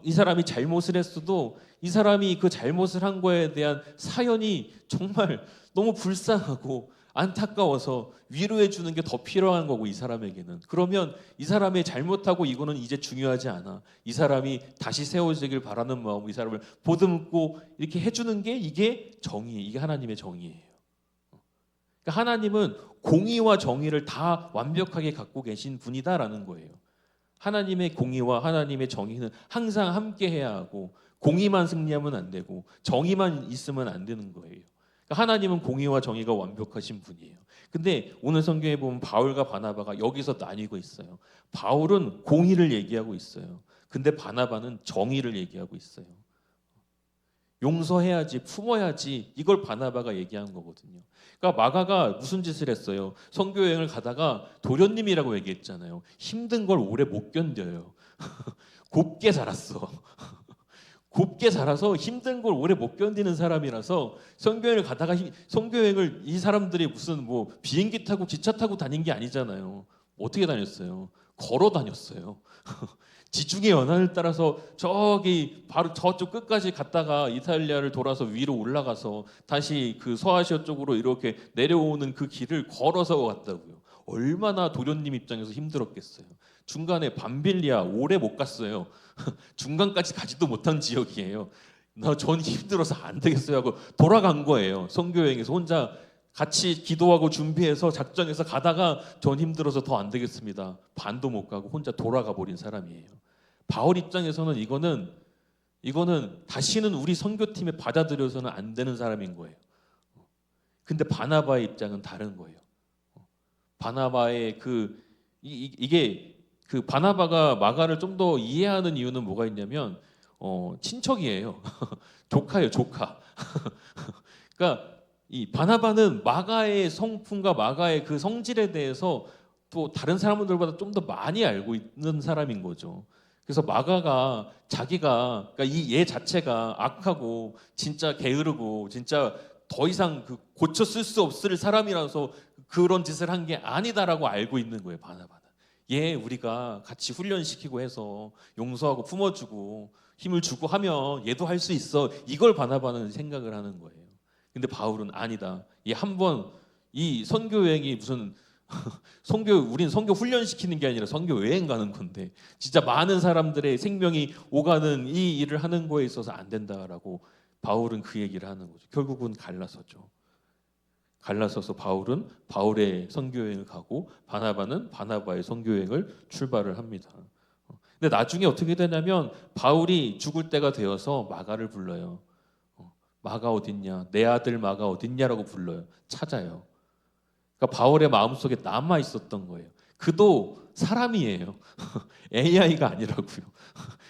이 사람이 잘못을 했어도 이 사람이 그 잘못을 한 거에 대한 사연이 정말 너무 불쌍하고 안타까워서 위로해 주는 게 더 필요한 거고 이 사람에게는. 그러면 이 사람의 잘못하고 이거는 이제 중요하지 않아. 이 사람이 다시 세워지길 바라는 마음, 이 사람을 보듬고 이렇게 해주는 게 이게 정의, 이게 하나님의 정의예요. 그러니까 하나님은 공의와 정의를 다 완벽하게 갖고 계신 분이다라는 거예요. 하나님의 공의와 하나님의 정의는 항상 함께 해야 하고 공의만 승리하면 안 되고 정의만 있으면 안 되는 거예요. 그러니까 하나님은 공의와 정의가 완벽하신 분이에요. 근데 오늘 성경에 보면 바울과 바나바가 여기서 나뉘고 있어요. 바울은 공의를 얘기하고 있어요. 근데 바나바는 정의를 얘기하고 있어요. 용서해야지, 품어야지 이걸 바나바가 얘기한 거거든요. 그러니까 마가가 무슨 짓을 했어요? 선교 여행을 가다가 도련님이라고 얘기했잖아요. 힘든 걸 오래 못 견뎌요. 곱게 자랐어. 곱게 자라서 힘든 걸 오래 못 견디는 사람이라서 선교 여행을 가다가 선교 여행을 이 사람들이 무슨 뭐 비행기 타고 기차 타고 다닌 게 아니잖아요. 어떻게 다녔어요? 걸어 다녔어요. 지중해 연안을 따라서 저기 바로 저쪽 끝까지 갔다가 이탈리아를 돌아서 위로 올라가서 다시 그 서아시아 쪽으로 이렇게 내려오는 그 길을 걸어서 갔다고요. 얼마나 도련님 입장에서 힘들었겠어요. 중간에 밤빌리아 오래 못 갔어요. 중간까지 가지도 못한 지역이에요. 전 힘들어서 안 되겠어요 하고 돌아간 거예요. 선교 여행에서 혼자 같이 기도하고 준비해서 작정해서 가다가 전 힘들어서 더 안 되겠습니다. 반도 못 가고 혼자 돌아가 버린 사람이에요. 바울 입장에서는 이거는 다시는 우리 선교팀에 받아들여서는 안 되는 사람인 거예요. 근데 바나바의 입장은 다른 거예요. 바나바의 이게 그 바나바가 마가를 좀 더 이해하는 이유는 뭐가 있냐면 친척이에요. 조카예요, 조카. 그러니까 이 바나바는 마가의 성품과 마가의 그 성질에 대해서 또 다른 사람들보다 좀 더 많이 알고 있는 사람인 거죠. 그래서 마가가 자기가 그러니까 이 얘 자체가 악하고 진짜 게으르고 진짜 더 이상 그 고쳐 쓸 수 없을 사람이라서 그런 짓을 한 게 아니다라고 알고 있는 거예요. 바나바는 얘 우리가 같이 훈련시키고 해서 용서하고 품어주고 힘을 주고 하면 얘도 할 수 있어. 이걸 바나바는 생각을 하는 거예요. 근데 바울은 아니다. 얘 한번 이 선교 여행이 무슨 우린 선교 훈련시키는 게 아니라 선교 여행 가는 건데 진짜 많은 사람들의 생명이 오가는 이 일을 하는 거에 있어서 안 된다라고 바울은 그 얘기를 하는 거죠. 결국은 갈라서죠. 갈라서서 바울은 바울의 선교 여행을 가고 바나바는 바나바의 선교 여행을 출발을 합니다. 근데 나중에 어떻게 되냐면 바울이 죽을 때가 되어서 마가를 불러요. 마가 어딨냐? 내 아들 마가 어딨냐라고 불러요. 찾아요. 그러니까 바울의 마음속에 남아 있었던 거예요. 그도 사람이에요. AI가 아니라고요.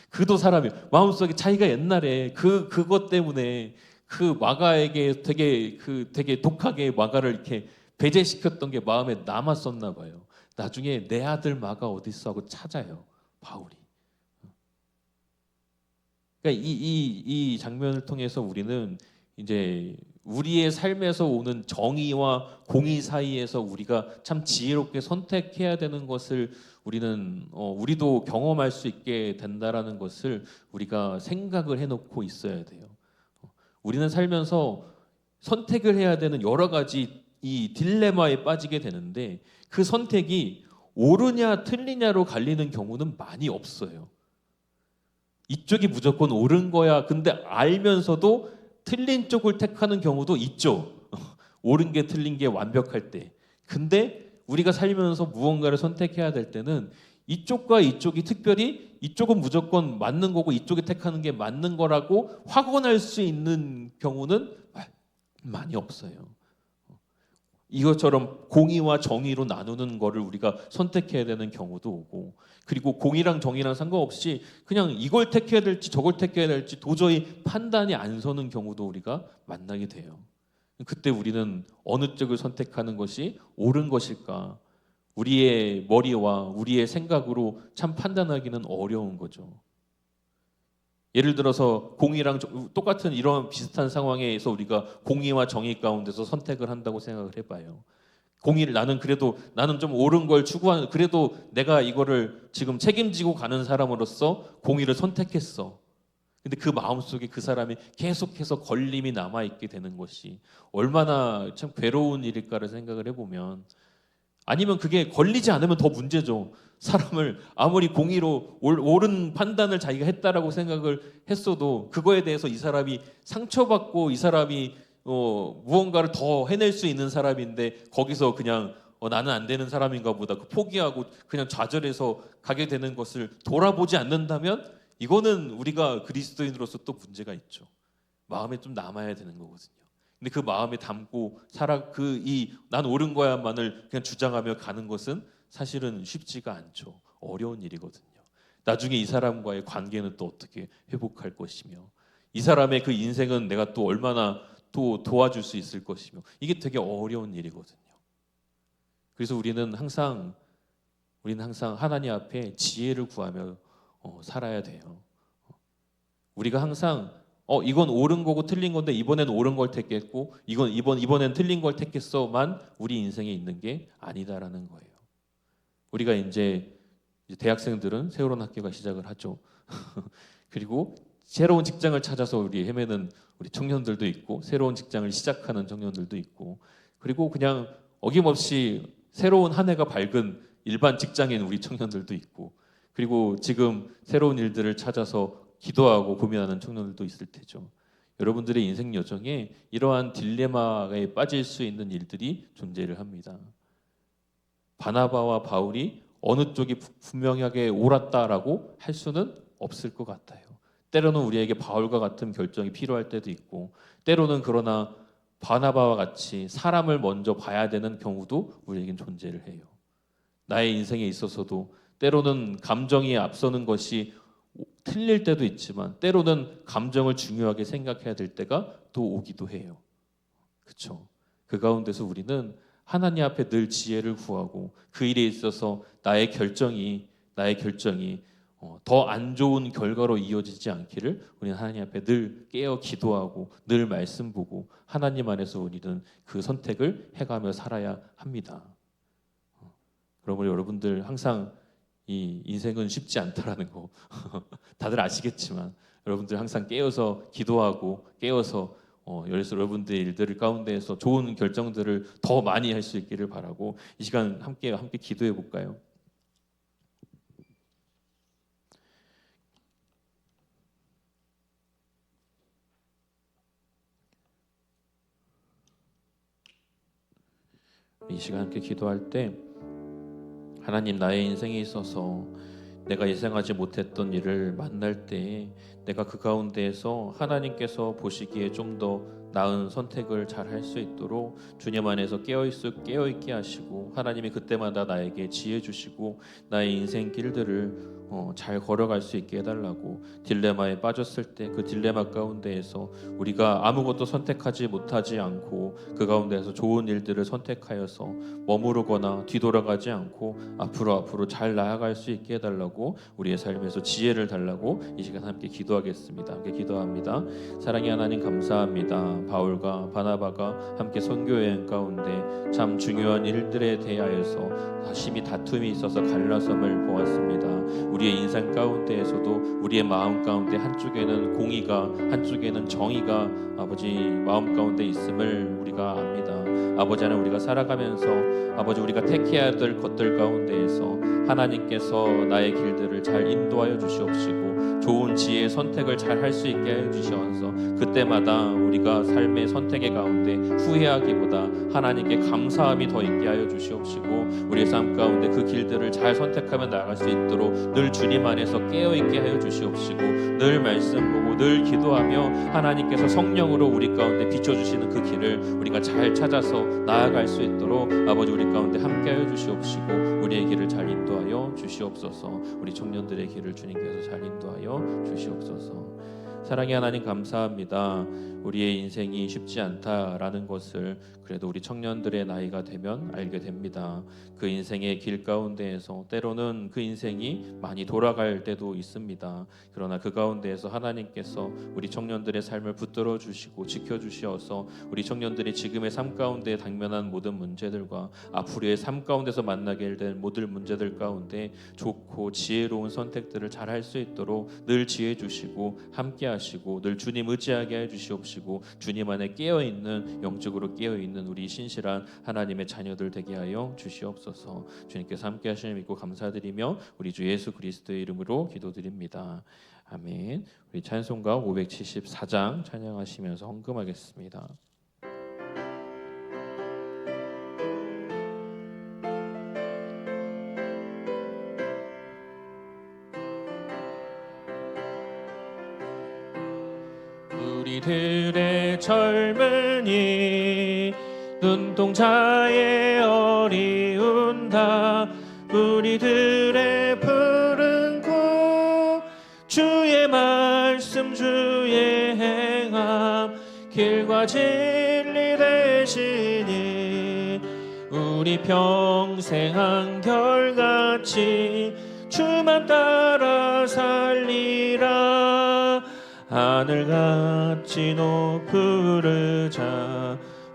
그도 사람이에요. 마음속에 자기가 옛날에 그것 때문에 그 마가에게 되게 독하게 마가를 이렇게 배제시켰던 게 마음에 남았었나 봐요. 나중에 내 아들 마가 어디 있어 하고 찾아요. 바울이. 그러니까 이 장면을 통해서 우리는 이제 우리의 삶에서 오는 정의와 공의 사이에서 우리가 참 지혜롭게 선택해야 되는 것을 우리도 경험할 수 있게 된다라는 것을 우리가 생각을 해놓고 있어야 돼요. 우리는 살면서 선택을 해야 되는 여러 가지 이 딜레마에 빠지게 되는데 그 선택이 옳으냐 틀리냐로 갈리는 경우는 많이 없어요. 이쪽이 무조건 옳은 거야. 근데 알면서도 틀린 쪽을 택하는 경우도 있죠. 옳은 게 틀린 게 완벽할 때. 근데 우리가 살면서 무언가를 선택해야 될 때는 이쪽과 이쪽이 특별히 이쪽은 무조건 맞는 거고 이쪽이 택하는 게 맞는 거라고 확언할 수 있는 경우는 많이 없어요. 이것처럼 공의와 정의로 나누는 거를 우리가 선택해야 되는 경우도 오고 그리고 공의랑 정의랑 상관없이 그냥 이걸 택해야 될지 저걸 택해야 될지 도저히 판단이 안 서는 경우도 우리가 만나게 돼요. 그때 우리는 어느 쪽을 선택하는 것이 옳은 것일까? 우리의 머리와 우리의 생각으로 참 판단하기는 어려운 거죠. 예를 들어서 공의랑 똑같은 이런 비슷한 상황에서 우리가 공의와 정의 가운데서 선택을 한다고 생각을 해봐요. 공의를 나는 좀 옳은 걸 추구하는 그래도 내가 이거를 지금 책임지고 가는 사람으로서 공의를 선택했어. 근데 그 마음속에 그 사람이 계속해서 걸림이 남아있게 되는 것이 얼마나 참 괴로운 일일까를 생각을 해보면 아니면 그게 걸리지 않으면 더 문제죠. 사람을 아무리 공의로 옳은 판단을 자기가 했다라고 생각을 했어도 그거에 대해서 이 사람이 상처받고 이 사람이 무언가를 더 해낼 수 있는 사람인데 거기서 그냥 나는 안 되는 사람인가 보다 포기하고 그냥 좌절해서 가게 되는 것을 돌아보지 않는다면 이거는 우리가 그리스도인으로서 또 문제가 있죠. 마음에 좀 남아야 되는 거거든요. 근데 그 마음에 담고 난 옳은 거야만을 그냥 주장하며 가는 것은 사실은 쉽지가 않죠. 어려운 일이거든요. 나중에 이 사람과의 관계는 또 어떻게 회복할 것이며 이 사람의 그 인생은 내가 또 얼마나 또 도와줄 수 있을 것이며 이게 되게 어려운 일이거든요. 그래서 우리는 항상 하나님 앞에 지혜를 구하며 살아야 돼요. 우리가 항상 이건 옳은 거고 틀린 건데 이번엔 옳은 걸 택했고 이번엔 틀린 걸 택했어만 우리 인생에 있는 게 아니다라는 거예요. 우리가 이제 대학생들은 새로운 학교가 시작을 하죠. 그리고 새로운 직장을 찾아서 우리 헤매는 우리 청년들도 있고, 새로운 직장을 시작하는 청년들도 있고, 그리고 그냥 어김없이 새로운 한 해가 밝은 일반 직장인 우리 청년들도 있고, 그리고 지금 새로운 일들을 찾아서 기도하고 고민하는 청년들도 있을 테죠. 여러분들의 인생 여정에 이러한 딜레마에 빠질 수 있는 일들이 존재를 합니다. 바나바와 바울이 어느 쪽이 분명하게 옳았다라고 할 수는 없을 것 같아요. 때로는 우리에게 바울과 같은 결정이 필요할 때도 있고, 때로는 그러나 바나바와 같이 사람을 먼저 봐야 되는 경우도 우리에겐 존재를 해요. 나의 인생에 있어서도 때로는 감정이 앞서는 것이 틀릴 때도 있지만, 때로는 감정을 중요하게 생각해야 될 때가 또 오기도 해요. 그렇죠? 그 가운데서 우리는 하나님 앞에 늘 지혜를 구하고, 그 일에 있어서 나의 결정이 더 안 좋은 결과로 이어지지 않기를 우리는 하나님 앞에 늘 깨어 기도하고, 늘 말씀 보고, 하나님 안에서 우리는 그 선택을 해가며 살아야 합니다. 그러므로 여러분들 항상 이 인생은 쉽지 않다라는 거 다들 아시겠지만, 여러분들 항상 깨어서 기도하고, 깨어서 여러분들의 일들 가운데에서 좋은 결정들을 더 많이 할 수 있기를 바라고, 이 시간 함께 기도해 볼까요? 이 시간 함께 기도할 때, 하나님, 나의 인생에 있어서 내가 예상하지 못했던 일을 만날 때 내가 그 가운데에서 하나님께서 보시기에 좀 더 나은 선택을 잘 할 수 있도록 주님 안에서 깨어있게 하시고, 하나님이 그때마다 나에게 지혜 주시고 나의 인생 길들을 잘 걸어갈 수 있게 해달라고, 딜레마에 빠졌을 때 그 딜레마 가운데에서 우리가 아무것도 선택하지 못하지 않고 그 가운데에서 좋은 일들을 선택하여서 머무르거나 뒤돌아가지 않고 앞으로 잘 나아갈 수 있게 해달라고, 우리의 삶에서 지혜를 달라고 이 시간 함께 기도하겠습니다. 함께 기도합니다. 사랑의 하나님, 감사합니다. 바울과 바나바가 함께 선교 여행 가운데 참 중요한 일들에 대하여서 심히 다툼이 있어서 갈라섬을 보았습니다. 우리의 인생 가운데에서도 우리의 마음 가운데 한쪽에는 공의가, 한쪽에는 정의가 아버지 마음 가운데 있음을 우리가 압니다. 아버지 안에 우리가 살아가면서 아버지 우리가 택해야 될 것들 가운데에서 하나님께서 나의 길들을 잘 인도하여 주시옵시고, 좋은 지혜의 선택을 잘 할 수 있게 해 주시옵소서. 그때마다 우리가 삶의 선택의 가운데 후회하기보다 하나님께 감사함이 더 있게 하여 주시옵시고, 우리의 삶 가운데 그 길들을 잘 선택하며 나아갈 수 있도록 늘 주님 안에서 깨어있게 하여 주시옵시고, 늘 말씀 보고 늘 기도하며 하나님께서 성령으로 우리 가운데 비춰주시는 그 길을 우리가 잘 찾아서 나아갈 수 있도록 아버지 우리 가운데 함께 하여 주시옵시고, 우리의 길을 잘 인도하여 주시옵소서. 우리 청년들의 길을 주님께서 잘 인도하여 주시옵소서. 사랑의 하나님, 감사합니다. 우리의 인생이 쉽지 않다라는 것을 그래도 우리 청년들의 나이가 되면 알게 됩니다. 그 인생의 길 가운데에서 때로는 그 인생이 많이 돌아갈 때도 있습니다. 그러나 그 가운데에서 하나님께서 우리 청년들의 삶을 붙들어 주시고 지켜주시어서 우리 청년들이 지금의 삶 가운데 당면한 모든 문제들과 앞으로의 삶 가운데서 만나게 될 모든 문제들 가운데 좋고 지혜로운 선택들을 잘 할 수 있도록 늘 지혜 주시고 함께 하시고, 늘 주님 의지하게 해 주시옵시고, 주님 안에 깨어있는, 영적으로 깨어있는 우리 신실한 하나님의 자녀들 되게 하여 주시옵소서. 주님께서 함께 하시는 믿고 감사드리며 우리 주 예수 그리스도의 이름으로 기도드립니다. 아멘. 우리 찬송가 574장 찬양하시면서 헌금하겠습니다. 우리들의 젊은이, 눈동자의 어리운다. 우리들의 푸른 꿈, 주의 말씀 주의 행함, 길과 진리 되시니 우리 평생 한결같이 주만 따라 살리라. 하늘같이 높으르자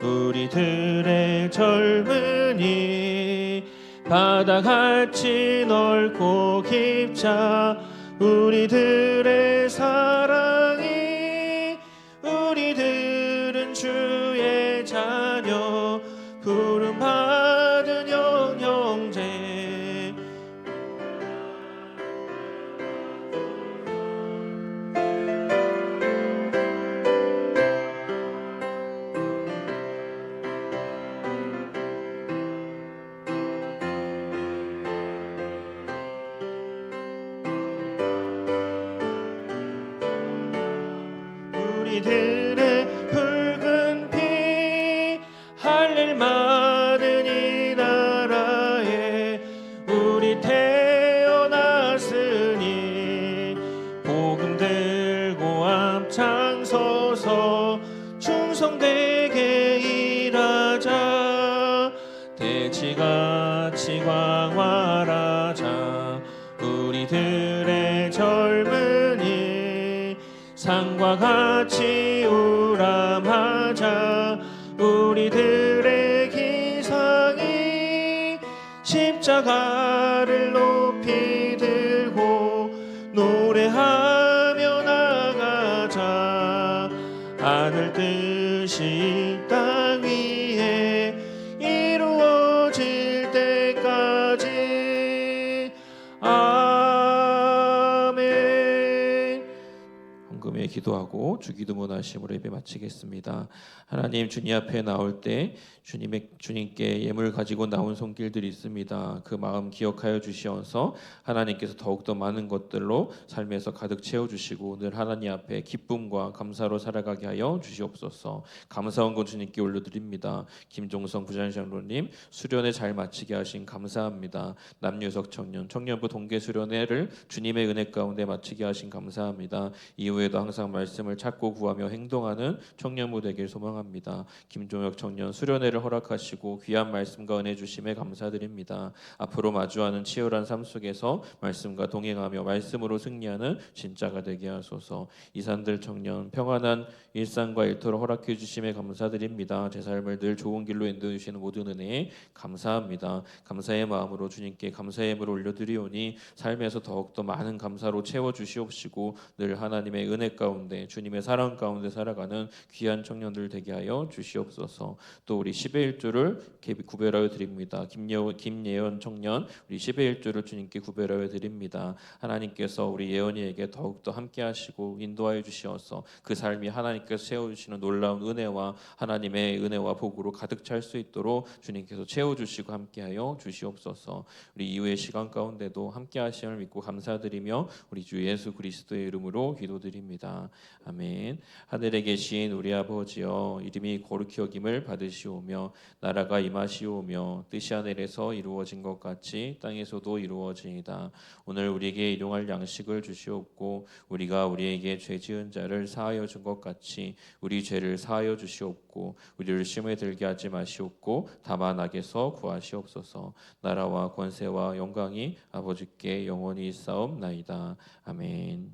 우리들의 젊은이, 바다같이 넓고 깊자 우리들의 사랑이 우리들은 주의 자녀 부름받은 영영제 우리들의 붉은 피 할일 많은 이 나라에 우리 태어났으니 복음 들고 앞장서서 충성되게 일하자 대지같이 광활하자 우리들의 젊은이 산과 같이 우람하자 우리들의 기상이 십자가를 높이 들고 노래하며 나가자 하늘 뜻이 이 땅 위에 이루어질 때까지 아멘. 헌금에 기도하고 주기도문 하심으로 예배 마치겠습니다. 하나님 주님 앞에 나올 때 주님께 예물 가지고 나온 손길들이 있습니다. 그 마음 기억하여 주시어서 하나님께서 더욱더 많은 것들로 삶에서 가득 채워주시고 늘 하나님 앞에 기쁨과 감사로 살아가게 하여 주시옵소서. 감사한 것 주님께 올려드립니다. 김종성 부장장로님 수련회 잘 마치게 하신 감사합니다. 남유석 청년부 동계 수련회를 주님의 은혜 가운데 마치게 하신 감사합니다. 이후에도 항상 말씀을 찾고 구하며 행동하는 청년부 되길 소망합니다. 김종혁 청년 수련회를 허락하시고 귀한 말씀과 은혜 주심에 감사드립니다. 앞으로 마주하는 치열한 삶 속에서 말씀과 동행하며 말씀으로 승리하는 진짜가 되게 하소서. 이산들 청년 평안한 일상과 일터를 허락해 주심에 감사드립니다. 제 삶을 늘 좋은 길로 인도해 주시는 모든 은혜에 감사합니다. 감사의 마음으로 주님께 감사의 예물을 올려드리오니 삶에서 더욱더 많은 감사로 채워 주시옵시고 늘 하나님의 은혜 가운데 주님의 사랑 가운데 살아가는 귀한 청년들 되게 하여 주시옵소서. 또 우리 10의 1조를 구별하여 드립니다. 김예원 청년 우리 10의 1조를 주님께 구별하여 드립니다. 하나님께서 우리 예원이에게 더욱더 함께 하시고 인도하여 주시어서 그 삶이 하나님께서 세워주시는 놀라운 은혜와 하나님의 은혜와 복으로 가득 찰 수 있도록 주님께서 채워주시고 함께하여 주시옵소서. 우리 이후의 시간 가운데도 함께 하심을 믿고 감사드리며 우리 주 예수 그리스도의 이름으로 기도드립니다. 아멘. 하늘에 계신 우리 아버지여 이름이 거룩히 여김을 받으시오며 나라가 임하시오며 뜻이 하늘에서 이루어진 것 같이 땅에서도 이루어지이다. 오늘 우리에게 일용할 양식을 주시옵고 우리가 우리에게 죄 지은 자를 사하여 준 것 같이 우리 죄를 사하여 주시옵고 우리를 시험에 들게 하지 마시옵고 다만 악에서 구하시옵소서. 나라와 권세와 영광이 아버지께 영원히 있사옵나이다. 아멘.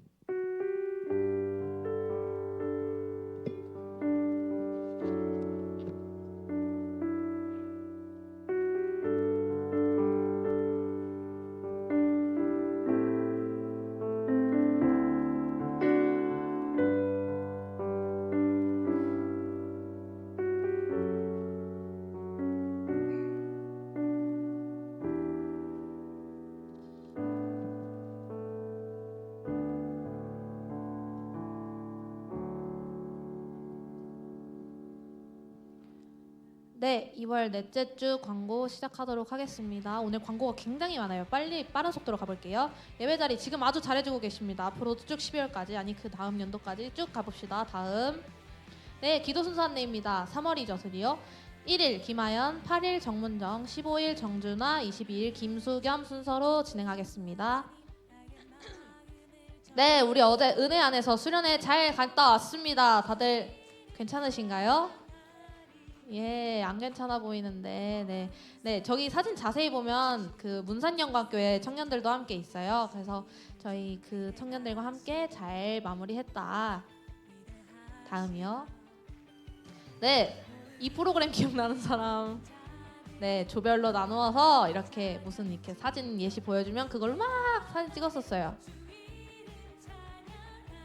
네, 2월 넷째 주 광고 시작하도록 하겠습니다. 오늘 광고가 굉장히 많아요. 빠른 속도로 가볼게요. 예배 자리 지금 아주 잘해주고 계십니다. 앞으로도 쭉 12월까지 아니 그 다음 연도까지 쭉 가봅시다. 다음 네, 기도 순서 안내입니다. 3월 이저슬이요. 1일 김하연, 8일 정문정, 15일 정준화, 22일 김수겸 순서로 진행하겠습니다. 네, 우리 어제 은혜 안에서 수련회 잘 갔다 왔습니다. 다들 괜찮으신가요? 예, 안 괜찮아 보이는데, 네, 저기 사진 자세히 보면 그 문산영광교회 청년들도 함께 있어요. 그래서 저희 그 청년들과 함께 잘 마무리했다. 다음이요. 네, 이 프로그램 기억나는 사람. 네, 조별로 나누어서 이렇게 무슨 이렇게 사진 예시 보여주면 그걸로 막 사진 찍었었어요.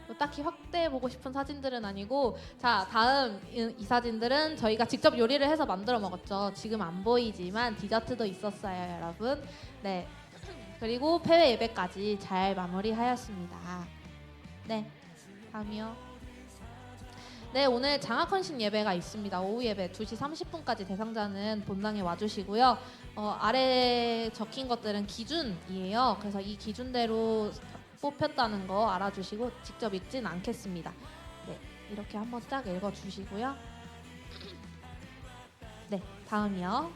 뭐 딱히 확대해 보고 싶은 사진들은 아니고, 자, 다음 이 사진들은 저희가 직접 요리를 해서 만들어 먹었죠. 지금 안 보이지만 디저트도 있었어요, 여러분. 네. 그리고 폐회 예배까지 잘 마무리하였습니다. 네, 다음이요. 네, 오늘 장학헌신 예배가 있습니다. 오후 예배 2시 30분까지 대상자는 본당에 와주시고요. 아래 적힌 것들은 기준이에요. 그래서 이 기준대로 뽑혔다는 거 알아주시고 직접 읽진 않겠습니다. 네, 이렇게 한번 쫙 읽어주시고요. 네, 다음이요.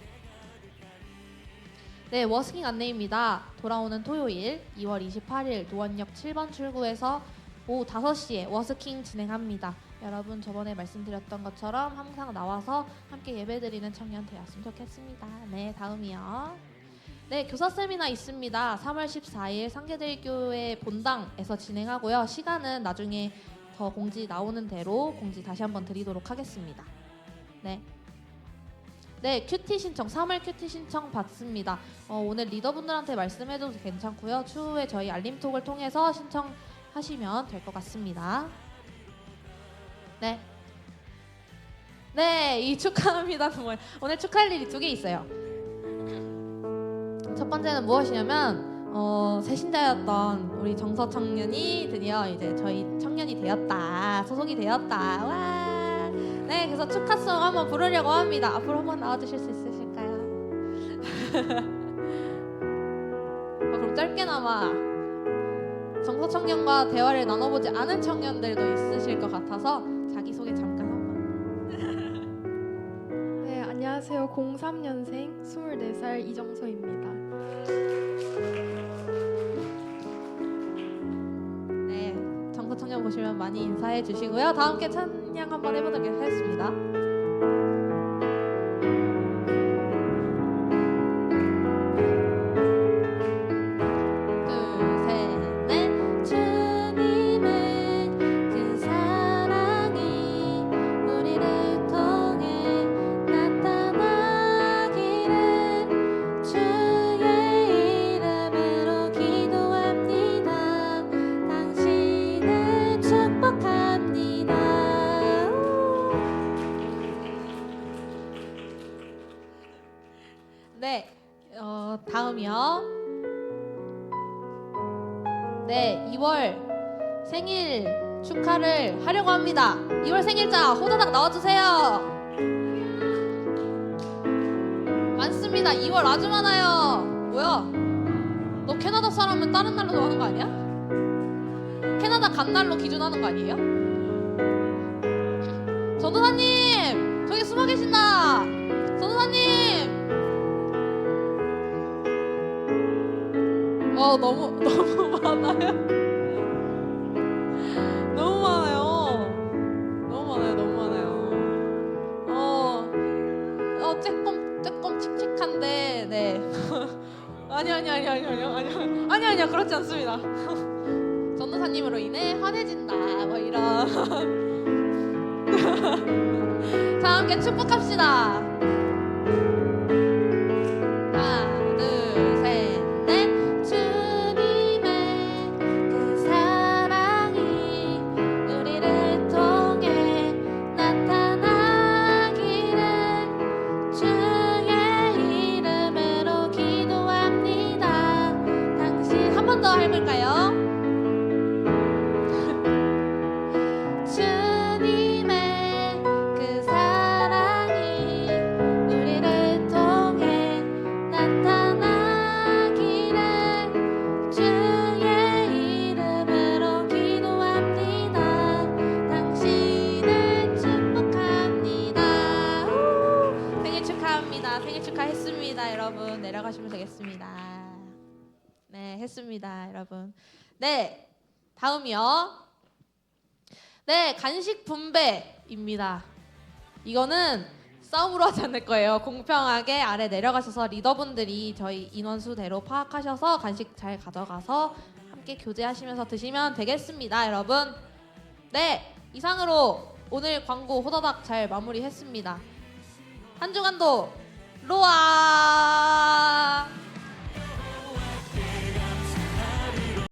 네, 워스킹 안내입니다. 돌아오는 토요일 2월 28일 노원역 7번 출구에서 오후 5시에 워스킹 진행합니다. 여러분 저번에 말씀드렸던 것처럼 항상 나와서 함께 예배드리는 청년 되었으면 좋겠습니다. 네, 다음이요. 네, 교사 세미나 있습니다. 3월 14일 상계대교회 본당에서 진행하고요. 시간은 나중에 더 공지 나오는 대로 공지 다시 한번 드리도록 하겠습니다. 네. 네, 큐티 신청 3월 큐티 신청 받습니다. 오늘 리더분들한테 말씀해도 괜찮고요. 추후에 저희 알림톡을 통해서 신청하시면 될 것 같습니다. 네. 네, 이 축하합니다. 오늘 축하할 일이 2개 있어요. 첫 번째는 무엇이냐면 새신자였던 우리 정서 청년이 드디어 이제 저희 청년이 되었다, 소속이 되었다. 와. 네, 그래서 축하송 한번 부르려고 합니다. 앞으로 한번 나와주실 수 있으실까요? 그럼 짧게나마 정서 청년과 대화를 나눠보지 않은 청년들도 있으실 것 같아서 자기소개 잠깐 한번. 네, 안녕하세요. 03년생 24살 이정서입니다. 네, 정서 청년 보시면 많이 인사해 주시고요. 다 함께 찬양 한번 해보도록 하겠습니다. 네, 다음이요. 네, 2월 생일 축하를 하려고 합니다. 2월 생일자 호다닥 나와주세요. 많습니다. 2월 아주 많아요. 뭐야? 너 캐나다 사람은 다른 날로 하는 거 아니야? 캐나다 간 날로 기준하는 거 아니에요? 전도사님! 저기 숨어 계신다! 전도사님! 너무 많아요. 너무 많아요. 조금 칙칙한데, 네. 아니요, 그렇지 않습니다. 전도사님으로 인해 환해진다, 뭐 이런. 자, 함께 축복합시다. 하나, 둘, 셋, 넷. 주님의 그 사랑이 우리를 통해 나타나기를 주의 이름으로 기도합니다. 당신 한 번 더 해볼까요? 주님의 그 사랑이 우리를 통해 나타나기를 주의 이름으로 기도합니다. 당신을 축복합니다. 생일 축하합니다. 생일 축하했습니다. 여러분 내려가시면 되겠습니다. 네, 했습니다. 여러분. 네, 다음이요. 네, 간식 분배입니다. 이거는 싸움으로 하지 않을 거예요. 공평하게 아래 내려가셔서 리더분들이 저희 인원수대로 파악하셔서 간식 잘 가져가서 함께 교제하시면서 드시면 되겠습니다, 여러분. 네, 이상으로 오늘 광고 호다닥 잘 마무리했습니다. 한 주간도 로아